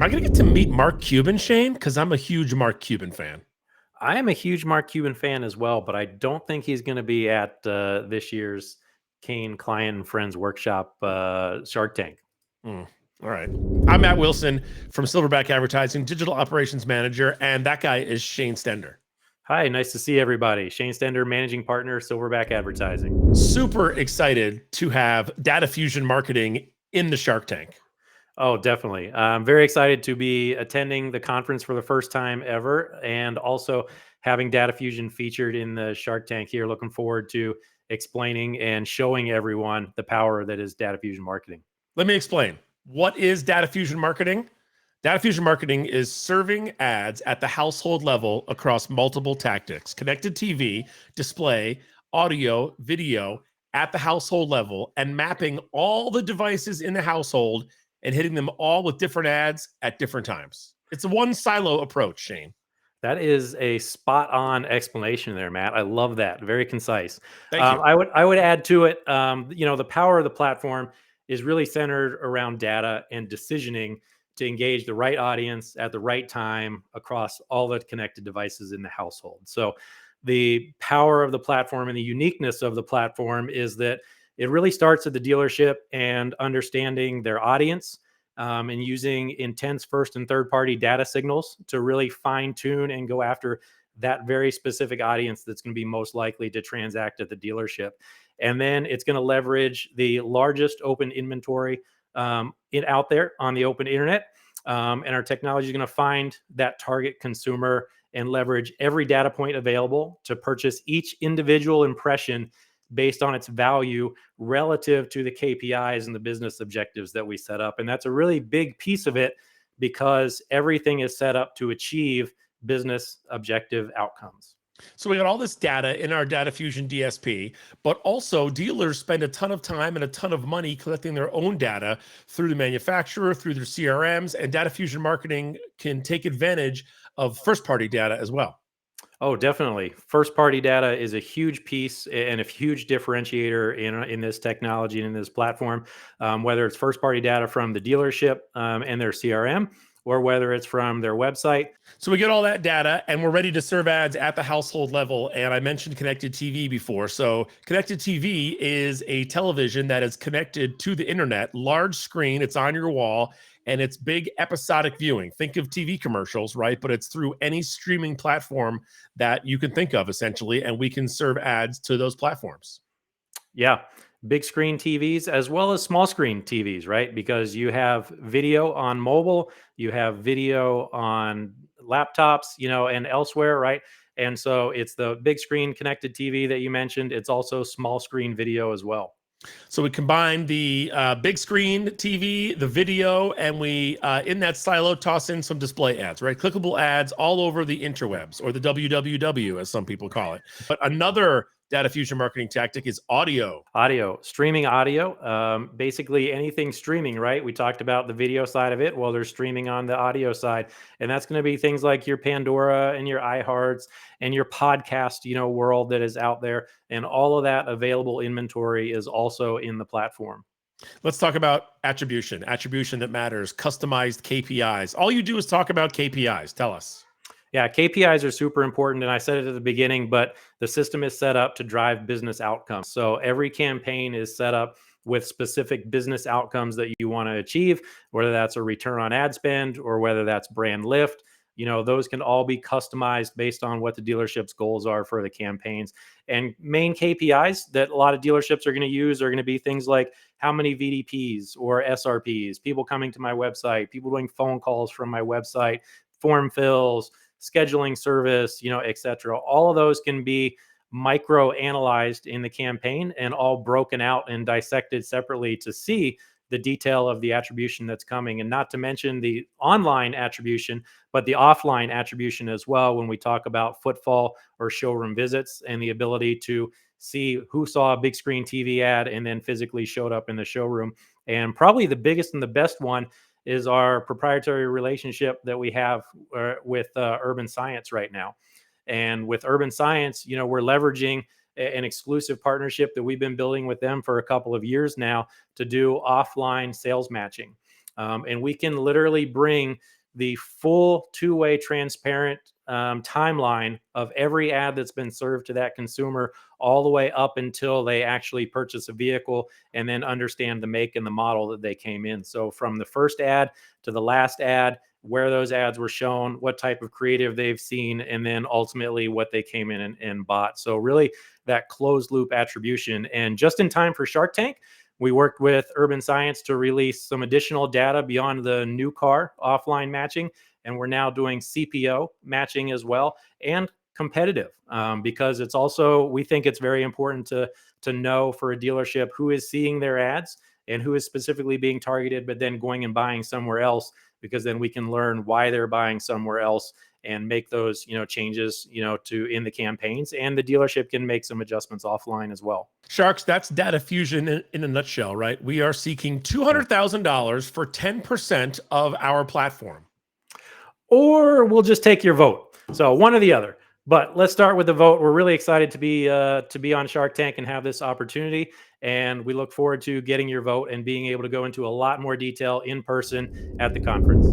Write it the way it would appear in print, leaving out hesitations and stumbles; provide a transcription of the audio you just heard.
Am I going to get to meet Mark Cuban, Shane? Because I'm a huge Mark Cuban fan. I am a huge Mark Cuban fan as well, but I don't think he's going to be at this year's Kain Client and Friends Workshop Shark Tank. All right. I'm Matt Wilson from SilverBack Advertising, Digital Operations Manager, and that guy is Shane Stender. Hi, nice to see everybody. Shane Stender, Managing Partner, Silverback Advertising. Super excited to have Data Fusion Marketing in the Shark Tank. Oh, definitely. I'm very excited to be attending the conference for the first time ever and also having Data Fusion featured in the Shark Tank here. Looking forward to explaining and showing everyone the power that is Data Fusion Marketing. Let me explain. What is Data Fusion Marketing? Data Fusion Marketing is serving ads at the household level across multiple tactics: connected TV, display, audio, video at the household level, and mapping all the devices in the household and hitting them all with different ads at different times. It's a one silo approach, Shane. That is a spot on explanation there, Matt. I love that. Very concise. Thank you. I would add to it, the power of the platform is really centered around data and decisioning to engage the right audience at the right time across all the connected devices in the household. So the power of the platform and the uniqueness of the platform is that it really starts at the dealership and understanding their audience, and using intense first and third party data signals to really fine tune and go after that very specific audience that's going to be most likely to transact at the dealership. And then it's going to leverage the largest open inventory out there on the open internet. And our technology is going to find that target consumer and leverage every data point available to purchase each individual impression based on its value relative to the KPIs and the business objectives that we set up. And that's a really big piece of it because everything is set up to achieve business objective outcomes. So we got all this data in our Data Fusion DSP, but also dealers spend a ton of time and a ton of money collecting their own data through the manufacturer, through their CRMs, and Data Fusion Marketing can take advantage of first-party data as well. Oh, definitely. First party data is a huge piece and a huge differentiator in this technology and in this platform, whether it's first party data from the dealership and their CRM, or whether it's from their website. So we get all that data and we're ready to serve ads at the household level. And I mentioned connected TV before. So connected TV is a television that is connected to the internet, large screen, it's on your wall, and it's big episodic viewing. Think of TV commercials, right? But it's through any streaming platform that you can think of, essentially, and we can serve ads to those platforms. Yeah. Big screen TVs as well as small screen TVs, right? Because you have video on mobile, you have video on laptops, and elsewhere, right? And so it's the big screen connected TV that you mentioned. It's also small screen video as well. So we combine the big screen TV, the video, and we, in that silo, toss in some display ads, right? Clickable ads all over the interwebs, or the WWW, as some people call it. But another Data Fusion marketing tactic is audio. Streaming audio, basically anything streaming, right? We talked about the video side of it. Well, there's streaming on the audio side. And that's going to be things like your Pandora and your iHearts and your podcast, world that is out there. And all of that available inventory is also in the platform. Let's talk about attribution that matters, customized KPIs. All you do is talk about KPIs. Tell us. Yeah, KPIs are super important. And I said it at the beginning, but the system is set up to drive business outcomes. So every campaign is set up with specific business outcomes that you want to achieve, whether that's a return on ad spend or whether that's brand lift. Those can all be customized based on what the dealership's goals are for the campaigns. And main KPIs that a lot of dealerships are going to use are going to be things like how many VDPs or SRPs, people coming to my website, people doing phone calls from my website, form fills, scheduling service, et cetera. All of those can be micro analyzed in the campaign and all broken out and dissected separately to see the detail of the attribution that's coming. And not to mention the online attribution, but the offline attribution as well, when we talk about footfall or showroom visits and the ability to see who saw a big screen TV ad and then physically showed up in the showroom. And probably the biggest and the best one is our proprietary relationship that we have with Urban Science right now. And with Urban Science, we're leveraging an exclusive partnership that we've been building with them for a couple of years now to do offline sales matching. And we can literally bring the full two-way transparent timeline of every ad that's been served to that consumer all the way up until they actually purchase a vehicle and then understand the make and the model that they came in. So from the first ad to the last ad, where those ads were shown, what type of creative they've seen, and then ultimately what they came in and bought. So really that closed loop attribution. And just in time for Shark Tank, we worked with Urban Science to release some additional data beyond the new car offline matching. And we're now doing CPO matching as well, and competitive, because it's also, we think it's very important to know for a dealership who is seeing their ads and who is specifically being targeted, but then going and buying somewhere else, because then we can learn why they're buying somewhere else and make those, changes, to in the campaigns, and the dealership can make some adjustments offline as well. Sharks, that's data fusion in a nutshell, right? We are seeking $200,000 for 10% of our platform. Or we'll just take your vote. So one or the other. But let's start with the vote. We're really excited to be on Shark Tank and have this opportunity. And we look forward to getting your vote and being able to go into a lot more detail in person at the conference.